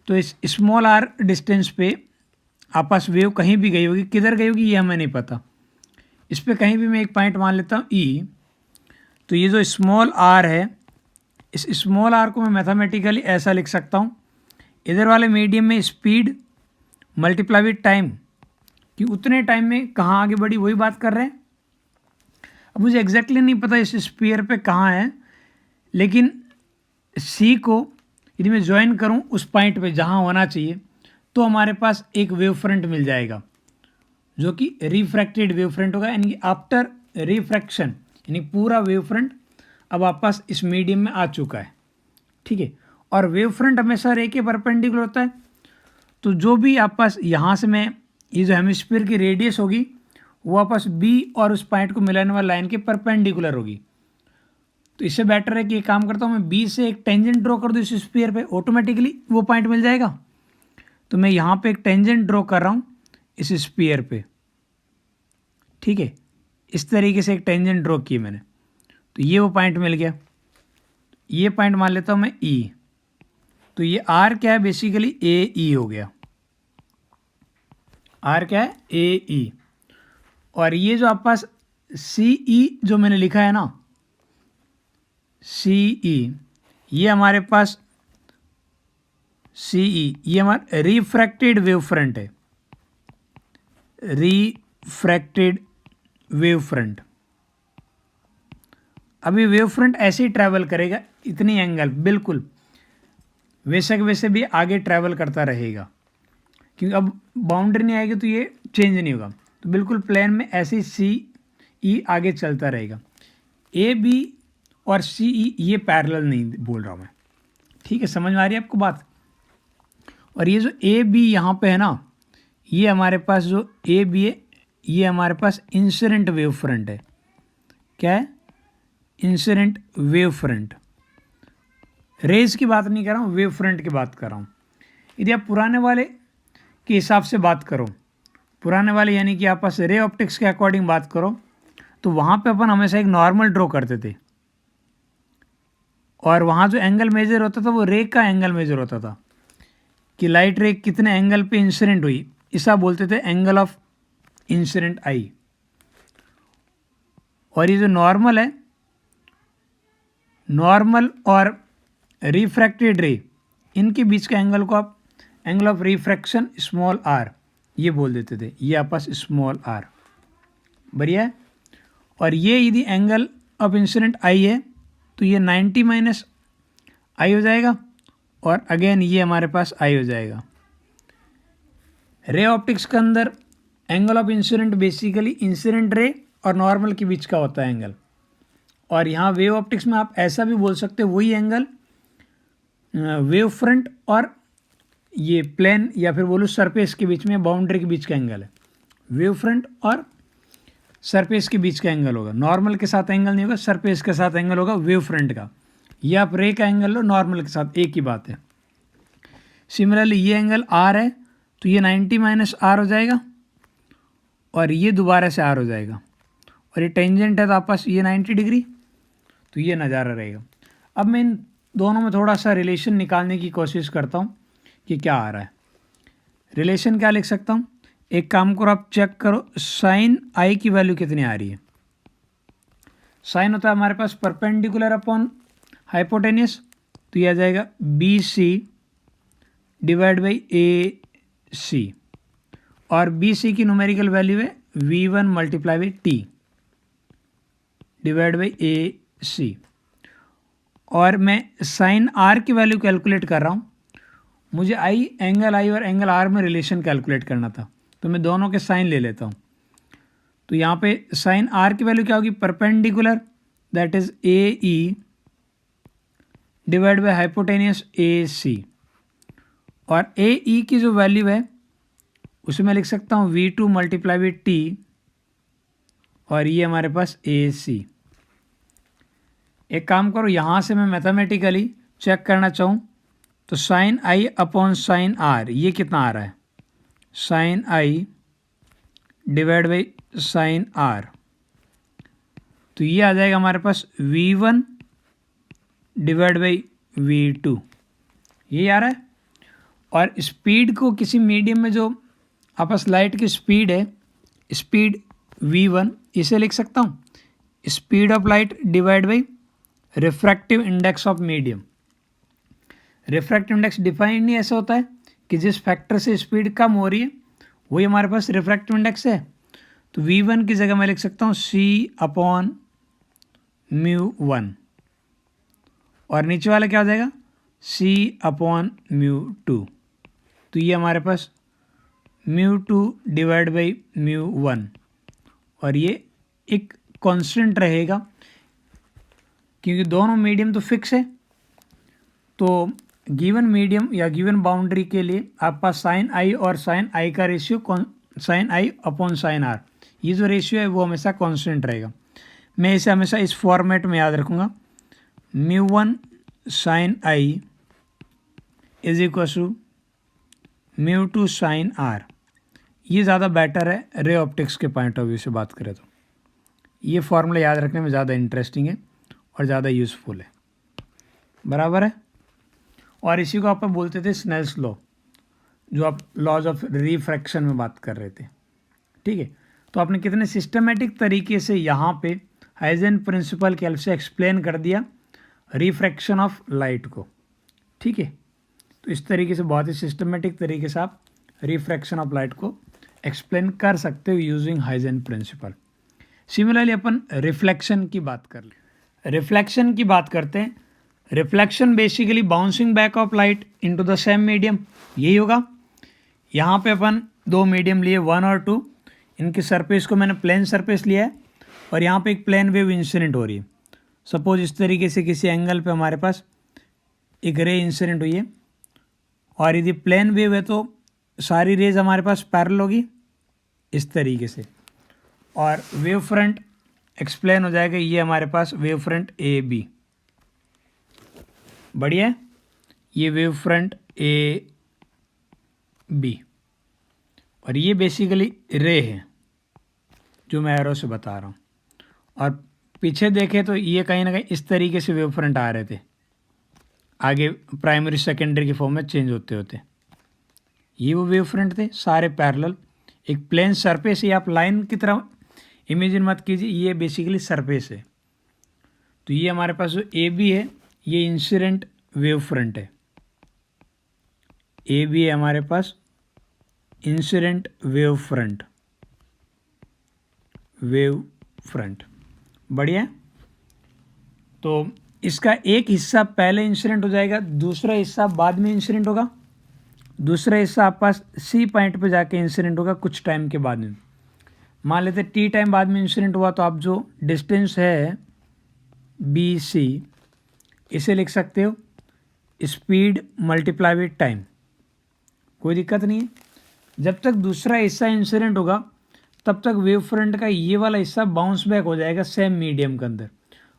तो इस स्मॉल r डिस्टेंस पे आपस वेव कहीं भी गई होगी, किधर गई होगी ये हमें नहीं पता। इस पर कहीं भी मैं एक पॉइंट मान लेता हूँ E। तो ये जो स्मॉल r है, इस स्मॉल r को मैं मैथमेटिकली ऐसा लिख सकता हूँ, इधर वाले मीडियम में स्पीड मल्टीप्लाई विद टाइम, कि उतने टाइम में कहाँ आगे बढ़ी वही बात कर रहे हैं। अब मुझे एग्जैक्टली नहीं पता इस स्फीयर पे कहाँ है, लेकिन C को यदि मैं ज्वाइन करूँ उस पॉइंट पे जहाँ होना चाहिए, तो हमारे पास एक वेव फ्रंट मिल जाएगा जो कि रिफ्रैक्टेड वेव फ्रंट होगा। यानी कि आफ्टर रिफ्रैक्शन, यानी पूरा वेव फ्रंट अब आपस इस मीडियम में आ चुका है, ठीक है। और वेव फ्रंट हमेशा रे के परपेंडिकुलर होता है। तो जो भी आपस यहाँ से मैं ये जो हेमिस्फीयर की रेडियस होगी वो आपस B और उस पॉइंट को मिलाने वाली लाइन के परपेंडिकुलर होगी। तो इससे बेटर है कि एक काम करता हूँ, मैं B से एक टेंजेंट ड्रॉ कर दूँ इस स्फीयर पे, ऑटोमेटिकली वो पॉइंट मिल जाएगा। तो मैं यहाँ पे एक टेंजेंट ड्रॉ कर रहा हूँ इस स्फीयर पे, ठीक है। इस तरीके से एक टेंजेंट ड्रॉ की मैंने, तो ये वो पॉइंट मिल गया। ये पॉइंट मान लेता हूँ मैं E। तो ये R क्या है, बेसिकली AE हो गया। R क्या है, AE। और ये जो आप पास CE जो मैंने लिखा है ना, CE, ये हमारे पास CE ये हमारा रिफ्रैक्टेड वेव फ्रंट है, रिफ्रैक्टेड वेव फ्रंट। अभी वेव फ्रंट ऐसे ही ट्रैवल करेगा, इतनी एंगल बिल्कुल वैसे भी आगे ट्रैवल करता रहेगा, क्योंकि अब बाउंड्री नहीं आएगी तो ये चेंज नहीं होगा। तो बिल्कुल प्लेन में ऐसे ही CE आगे चलता रहेगा। AB और CE ये पैरेलल नहीं बोल रहा हूँ मैं, ठीक है। समझ में आ रही है आपको बात। और ये जो AB यहाँ पे है ना, ये हमारे पास जो AB है, ये हमारे पास इंसिडेंट वेव फ्रंट है। क्या है, इंसिडेंट वेव फ्रंट। रेज की बात नहीं कर रहा हूँ, वेव फ्रंट की बात कर रहा हूँ। यदि आप पुराने वाले के हिसाब से बात करो, पुराने वाले यानी कि आपस रे ऑप्टिक्स के अकॉर्डिंग बात करो, तो वहाँ पे अपन हमेशा एक नॉर्मल ड्रॉ करते थे और वहाँ जो एंगल मेजर होता था वो रे का एंगल मेजर होता था कि लाइट रे कितने एंगल पे इंसिडेंट हुई, इसा बोलते थे एंगल ऑफ इंसिडेंट आई। और ये जो नॉर्मल है, नॉर्मल और रिफ्रैक्टेड रे, इनके बीच के एंगल को आप angle of refraction small R ये बोल देते थे, ये आपस स्मॉल आर, बढ़िया है। और ये यदि एंगल ऑफ इंसिडेंट आई है तो ये 90 माइनस आई हो जाएगा और अगेन ये हमारे पास आई हो जाएगा। रे ऑप्टिक्स के अंदर angle of incident basically incident ray और नॉर्मल के बीच का होता है एंगल, और यहाँ वेव ऑप्टिक्स में आप ऐसा भी बोल सकते हो वही एंगल वेव फ्रंट और ये प्लेन या फिर बोलो सरफेस के बीच में, बाउंड्री के बीच का एंगल है। वेव फ्रंट और सरफेस के बीच का एंगल होगा, नॉर्मल के साथ एंगल नहीं होगा, सरफेस के साथ एंगल होगा वेव फ्रंट का। ये आप रे का एंगल लो नॉर्मल के साथ, एक ही बात है। सिमिलरली ये एंगल आर है तो ये 90 माइनस आर हो जाएगा और ये दोबारा से आर हो जाएगा, और ये टेंजेंट है तो आप पास ये 90 डिग्री, तो ये नज़ारा रहेगा। अब मैं इन दोनों में थोड़ा सा रिलेशन निकालने की कोशिश करता हूँ कि क्या आ रहा है। रिलेशन क्या लिख सकता हूँ, एक काम करो आप चेक करो साइन आई की वैल्यू कितनी आ रही है। साइन होता है हमारे पास परपेंडिकुलर अपॉन हाइपोटेनियस, तो ये आ जाएगा B C divide by A C, और बी सी की न्यूमेरिकल वैल्यू है V1 multiply by T divide by A C. और मैं साइन आर की वैल्यू कैलकुलेट कर रहा हूँ, मुझे आई एंगल आई और एंगल आर में रिलेशन कैलकुलेट करना था, तो मैं दोनों के साइन ले लेता हूँ। तो यहाँ पे साइन आर की वैल्यू क्या होगी, perpendicular that is A E divide by hypotenuse A C, और ए ई की जो वैल्यू है उसे मैं लिख सकता हूँ V2 मल्टीप्लाई बाई टी, और ये हमारे पास ए सी। एक काम करो, यहाँ से मैं मैथमेटिकली चेक करना चाहूँ तो sine I upon sine R ये कितना आ रहा है, sine I divide by sine R, तो ये आ जाएगा हमारे पास V1 डिवाइड बाई V2, ये आ रहा है। और स्पीड को किसी मीडियम में जो आपस लाइट की स्पीड है, स्पीड V1, इसे लिख सकता हूँ speed of light divide by refractive index of medium. Refractive index define नहीं ऐसा होता है कि जिस फैक्टर से स्पीड कम हो रही है वही हमारे पास रिफ्रैक्टिव इंडेक्स है, तो V1 की जगह मैं लिख सकता हूँ C अपॉन μ1, और नीचे वाला क्या हो जाएगा C अपॉन μ2, तो ये हमारे पास μ2 डिवाइड बाई μ1, और ये एक कांस्टेंट रहेगा क्योंकि दोनों मीडियम तो फिक्स है। तो गिवन मीडियम या गिवन बाउंड्री के लिए आपके पास साइन आई और साइन आई का ratio sine I upon sine R, ये जो रेशियो है वो हमेशा कांस्टेंट रहेगा। मैं इसे हमेशा इस फॉर्मेट में याद रखूँगा, μ1 sine I is equal to μ2 sine R. ये ज़्यादा बेटर है रे ऑप्टिक्स के पॉइंट ऑफ व्यू से बात करें तो, ये फॉर्मूला याद रखने में ज़्यादा इंटरेस्टिंग है और ज़्यादा यूज़फुल है, बराबर है। और इसी को आप बोलते थे स्नेल्स लॉ, जो आप लॉज ऑफ रिफ्रैक्शन में बात कर रहे थे, ठीक है। तो आपने कितने सिस्टमेटिक तरीके से यहाँ पे हाइजेन प्रिंसिपल के हेल्प से एक्सप्लेन कर दिया रिफ्रैक्शन ऑफ लाइट को, ठीक है। तो इस तरीके से बहुत ही सिस्टमेटिक तरीके से आप रिफ्रैक्शन ऑफ लाइट को एक्सप्लेन कर सकते हो यूजिंग हाइजेन प्रिंसिपल। सिमिलरली अपन रिफ्लेक्शन की बात कर ले, रिफ्लेक्शन की बात करते हैं। Reflection basically bouncing back of light into the same medium, यही होगा। यहाँ पे अपन दो मीडियम लिए 1 और 2, इनके सरफेस को मैंने प्लेन सरफेस लिया है और यहाँ पे एक प्लेन वेव इंसिडेंट हो रही है। सपोज इस तरीके से किसी एंगल पे हमारे पास एक रे इंसिडेंट हुई है, और यदि प्लेन वेव है तो सारी रेज हमारे पास पैरेलल होगी इस तरीके से, और वेव फ्रंट एक्सप्लेन हो जाएगा, ये हमारे पास वेव फ्रंट ए बी, बढ़िया है। ये वेव फ्रंट ए बी, और ये बेसिकली रे है जो मैं एरो से बता रहा हूँ। और पीछे देखें तो ये कहीं ना कहीं इस तरीके से वेव फ्रंट आ रहे थे, आगे प्राइमरी सेकेंडरी के फॉर्म में चेंज होते होते। ये वो वेव फ्रंट थे सारे पैरेलल, एक प्लेन सरफेस ही आप लाइन की तरह इमेजिन मत कीजिए, ये बेसिकली सरफेस है। तो ये हमारे पास जो ए बी है ये इंसिडेंट वेव फ्रंट है, ए बी है हमारे पास incident wave front, wave front. बढ़िया। तो इसका एक हिस्सा पहले इंसिडेंट हो जाएगा, दूसरा हिस्सा बाद में इंसिडेंट होगा, दूसरा हिस्सा आप पास सी पॉइंट पे जाके इंसिडेंट होगा कुछ टाइम के बाद में। मान लेते टी टाइम बाद में इंसिडेंट हुआ, तो आप जो डिस्टेंस है बी सी इसे लिख सकते हो स्पीड मल्टीप्लाई विद टाइम, कोई दिक्कत नहीं है। जब तक दूसरा हिस्सा इंसिडेंट होगा तब तक वेव फ्रंट का ये वाला हिस्सा बाउंस बैक हो जाएगा सेम मीडियम के अंदर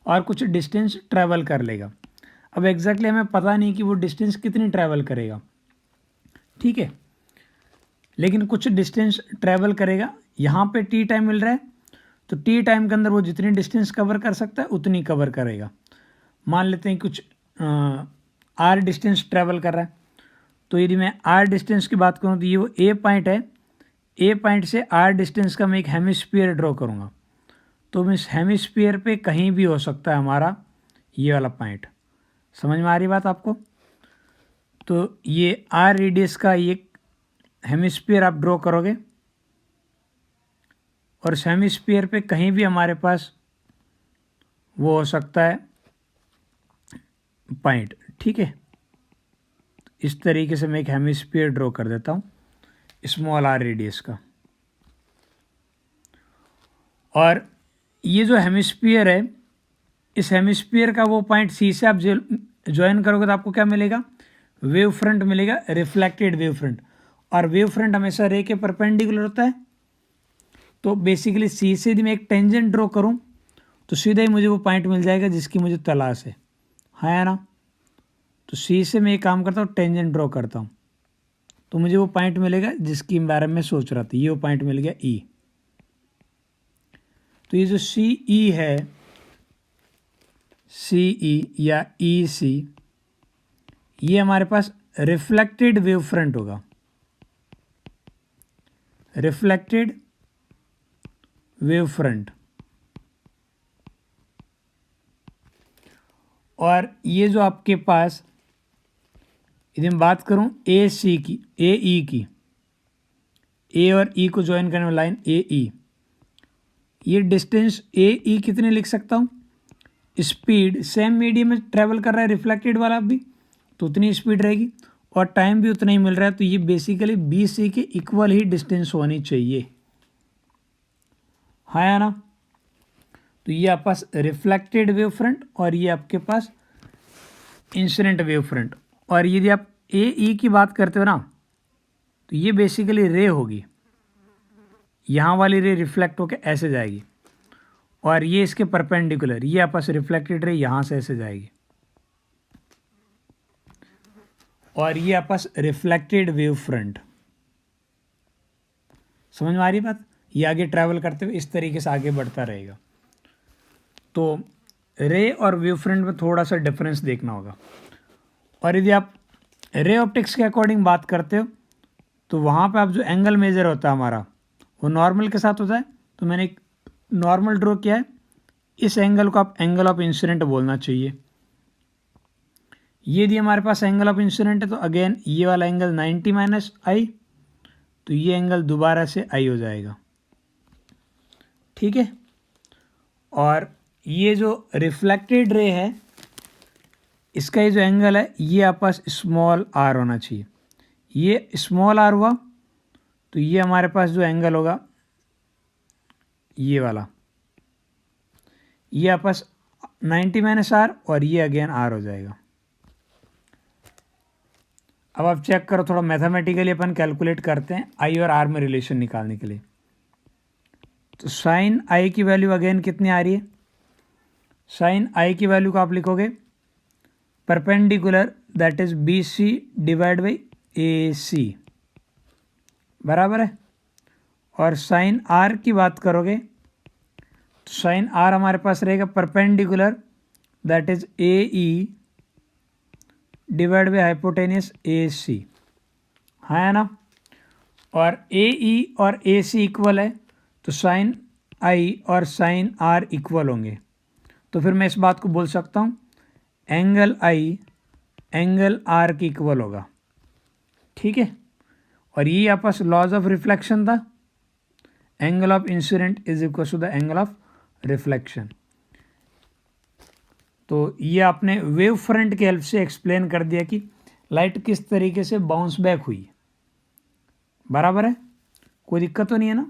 और कुछ डिस्टेंस ट्रैवल कर लेगा। अब एग्जैक्टली हमें पता नहीं कि वो डिस्टेंस कितनी ट्रैवल करेगा, ठीक है, लेकिन कुछ डिस्टेंस ट्रैवल करेगा। यहाँ पे टी टाइम मिल रहा है तो टी टाइम के अंदर वो जितनी डिस्टेंस कवर कर सकता है उतनी कवर करेगा। मान लेते हैं कुछ आर डिस्टेंस ट्रैवल कर रहा है, तो यदि मैं आर डिस्टेंस की बात करूँ तो ये वो ए पॉइंट है, ए पॉइंट से आर डिस्टेंस का मैं एक हेमिस्फीयर ड्रॉ करूँगा, तो इस हेमिस्फीयर पे कहीं भी हो सकता है हमारा ये वाला पॉइंट। समझ में आ रही बात आपको? तो ये आर रेडियस का ये हेमिस्फीयर आप ड्रॉ करोगे और इस हेमिस्फीयर पे कहीं भी हमारे पास वो हो सकता है पॉइंट, ठीक है। इस तरीके से मैं एक हेमिस्फीयर ड्रॉ कर देता हूँ स्मॉल आर रेडियस का, और ये जो हेमिस्फीयर है इस हेमिस्फीयर का वो पॉइंट सी से आप ज्वाइन करोगे तो आपको क्या मिलेगा? वेव फ्रंट मिलेगा, रिफ्लेक्टेड वेव फ्रंट। और वेव फ्रंट हमेशा रे के परपेंडिकुलर होता है, तो बेसिकली सी से यदि मैं एक टेंजेंट ड्रॉ करूं तो सीधा ही मुझे वो पॉइंट मिल जाएगा जिसकी मुझे तलाश है ना। तो सी से मैं एक काम करता हूँ, टेंजेंट ड्रॉ करता हूँ, तो मुझे वो पॉइंट मिलेगा जिसकी बारे में सोच रहा था, ये वो पॉइंट मिल गया ई। तो ये जो सी ई है, सी ई या ई सी, ये हमारे पास रिफ्लेक्टेड वेव फ्रंट होगा, रिफ्लेक्टेड वेव फ्रंट। और ये जो आपके पास यदि मैं बात करूं ए सी की, ए ई की, ए और ई को ज्वाइन करने वाली लाइन ए ई, ये डिस्टेंस ए ई कितने लिख सकता हूं? स्पीड सेम मीडियम में ट्रैवल कर रहा है रिफ्लेक्टेड वाला भी, तो उतनी स्पीड रहेगी और टाइम भी उतना ही मिल रहा है, तो ये बेसिकली बी सी के इक्वल ही डिस्टेंस होनी चाहिए, हाँ या ना। तो ये आपके पास रिफ्लेक्टेड वेव फ्रंट और ये आपके पास इंसिडेंट वेव फ्रंट। और यदि आप ए ई की बात करते हो ना, तो ये बेसिकली रे होगी, यहाँ वाली रे रिफ्लेक्ट होकर ऐसे जाएगी और ये इसके परपेंडिकुलर, ये आपस रिफ्लेक्टेड रे यहाँ से ऐसे जाएगी और ये आपस रिफ्लेक्टेड वेव फ्रंट। समझ में आ रही बात? ये आगे ट्रैवल करते हुए इस तरीके से आगे बढ़ता रहेगा। तो रे और वेव फ्रंट में थोड़ा सा डिफरेंस देखना होगा। और यदि आप रे ऑप्टिक्स के अकॉर्डिंग बात करते हो तो वहाँ पे आप जो एंगल मेजर होता है हमारा वो नॉर्मल के साथ होता है, तो मैंने एक नॉर्मल ड्रॉ किया है, इस एंगल को आप एंगल ऑफ इंसिडेंट बोलना चाहिए। ये यदि हमारे पास एंगल ऑफ इंसिडेंट है तो अगेन ये वाला एंगल 90 माइनस आई, तो ये एंगल दोबारा से आई हो जाएगा, ठीक है। और ये जो रिफ्लेक्टेड रे है इसका ये जो एंगल है ये आपके पास स्मॉल आर होना चाहिए, ये स्मॉल आर हुआ तो ये हमारे पास जो एंगल होगा ये वाला, ये आपके पास 90 माइनस आर और ये अगेन आर हो जाएगा। अब आप चेक करो, थोड़ा मैथमेटिकली अपन कैलकुलेट करते हैं आई और आर में रिलेशन निकालने के लिए। तो साइन आई की वैल्यू अगेन कितनी आ रही है? साइन आई की वैल्यू को आप लिखोगे perpendicular that is BC divide by AC, बराबर है। और साइन R की बात करोगे तो साइन R हमारे पास रहेगा perpendicular that is AE divide by hypotenuse AC, है ना। और AE और AC इक्वल है तो साइन I और साइन R इक्वल होंगे, तो फिर मैं इस बात को बोल सकता हूँ एंगल I एंगल R की इक्वल होगा, ठीक है। और ये आपस लॉज ऑफ रिफ्लेक्शन था, angle of incidence is equal to the angle of reflection. तो ये आपने वेव फ्रंट की हेल्प से एक्सप्लेन कर दिया कि लाइट किस तरीके से बाउंस बैक हुई, बराबर है। कोई दिक्कत तो नहीं है ना।